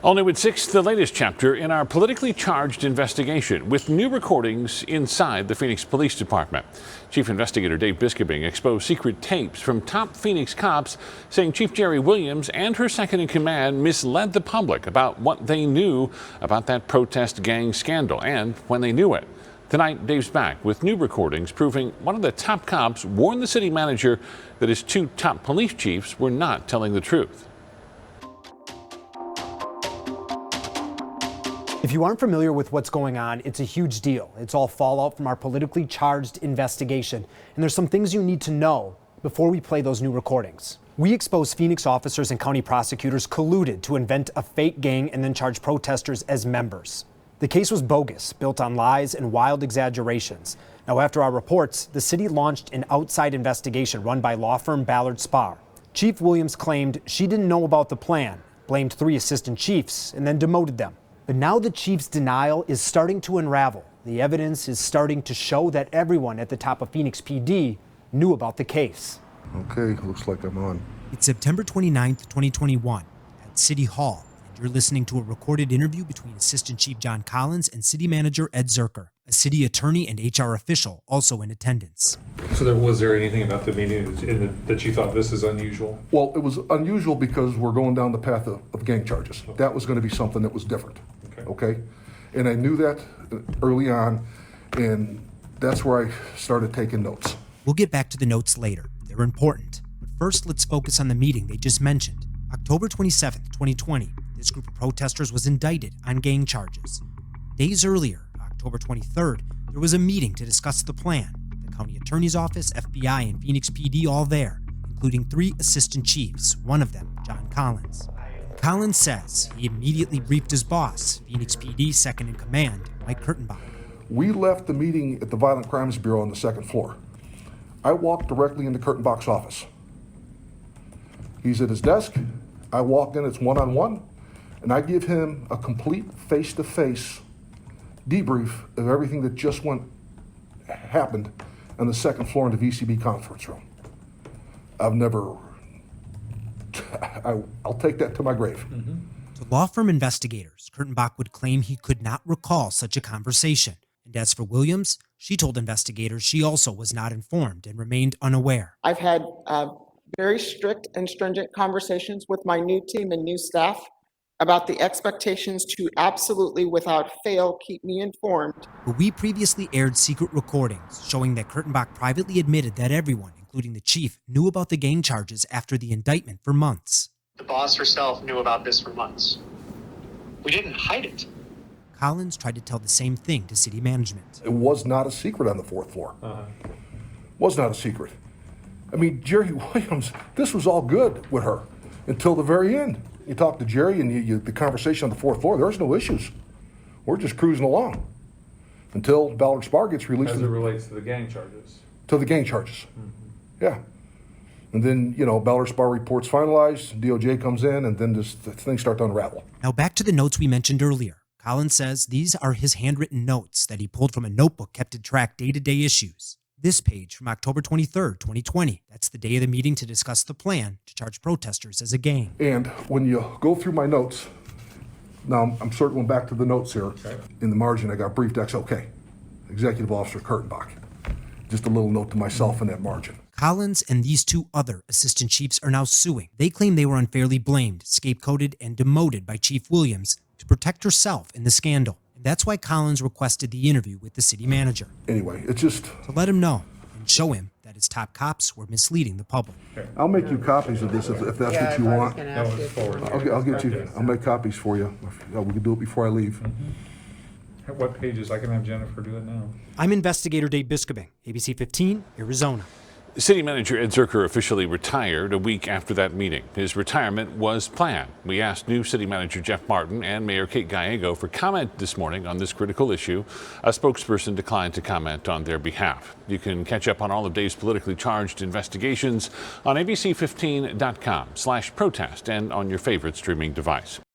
All new at 6, the latest chapter in our politically charged investigation with new recordings inside the Phoenix Police Department. Chief Investigator Dave Biskobing exposed secret tapes from top Phoenix cops saying Chief Jeri Williams and her second-in-command misled the public about what they knew about that protest gang scandal and when they knew it. Tonight, Dave's back with new recordings proving one of the top cops warned the city manager that his two top police chiefs were not telling the truth. If you aren't familiar with what's going on, it's a huge deal. It's all fallout from our politically charged investigation. And there's some things you need to know before we play those new recordings. We exposed Phoenix officers and county prosecutors colluded to invent a fake gang and then charge protesters as members. The case was bogus, built on lies and wild exaggerations. Now, after our reports, the city launched an outside investigation run by law firm Ballard Spahr. Chief Williams claimed she didn't know about the plan, blamed 3 assistant chiefs, and then demoted them. But now the chief's denial is starting to unravel. The evidence is starting to show that everyone at the top of Phoenix PD knew about the case. Okay, looks like I'm on. It's September 29th, 2021 at City Hall, and you're listening to a recorded interview between Assistant Chief John Collins and City Manager Ed Zerker, a city attorney and HR official also in attendance. So was there anything about the meeting that you thought this is unusual? Well, it was unusual because we're going down the path of gang charges. That was going to be something that was different. Okay? And I knew that early on, and that's where I started taking notes. We'll get back to the notes later. They're important. But first, let's focus on the meeting they just mentioned. October 27th, 2020, this group of protesters was indicted on gang charges. Days earlier, October 23rd, there was a meeting to discuss the plan. The county attorney's office, FBI, and Phoenix PD all there, including 3 assistant chiefs, one of them, John Collins. Collins says he immediately briefed his boss, Phoenix PD second-in-command, Mike Kurtenbach. We left the meeting at the Violent Crimes Bureau on the 2nd floor. I walked directly into Kurtenbach's office. He's at his desk. I walk in, it's one-on-one, and I give him a complete face-to-face debrief of everything that just happened on the 2nd floor in the VCB conference room. I'll take that to my grave. To law firm investigators, Kurtenbach would claim he could not recall such a conversation. And as for Williams, she told investigators she also was not informed and remained unaware. I've had very strict and stringent conversations with my new team and new staff about the expectations to absolutely, without fail, keep me informed. But we previously aired secret recordings showing that Kurtenbach privately admitted that everyone, including the chief, knew about the gang charges after the indictment for months. The boss herself knew about this for months. We didn't hide it. Collins tried to tell the same thing to city management. It was not a secret on the 4th floor. Was not a secret. I mean, Jeri Williams, this was all good with her until the very end. You talk to Jeri and the conversation on the 4th floor, there's no issues. We're just cruising along until Ballard Spahr gets released. As it relates to the gang charges. To the gang charges. Yeah. And then, Ballard Spahr report's finalized, DOJ comes in, and then things start to unravel. Now back to the notes we mentioned earlier. Collins says these are his handwritten notes that he pulled from a notebook kept to track day-to-day issues. This page from October 23rd, 2020. That's the day of the meeting to discuss the plan to charge protesters as a gang. And when you go through my notes, now I'm circling back to the notes here. Okay. In the margin, I got briefed XOK, Executive Officer Kurtenbach. Just a little note to myself in that margin. Collins and these 2 other assistant chiefs are now suing. They claim they were unfairly blamed, scapegoated, and demoted by Chief Williams to protect herself in the scandal. And that's why Collins requested the interview with the city manager. Anyway, it's just to let him know and show him that his top cops were misleading the public. I'll make you copies of this if that's what you want. I'll get you. I'll make copies for you. We can do it before I leave. What pages? I can have Jennifer do it now. I'm investigator Dave Biskobing, ABC 15, Arizona. City Manager Ed Zerker officially retired a week after that meeting. His retirement was planned. We asked new City Manager Jeff Martin and Mayor Kate Gallego for comment this morning on this critical issue. A spokesperson declined to comment on their behalf. You can catch up on all of Dave's politically charged investigations on abc15.com/protest and on your favorite streaming device.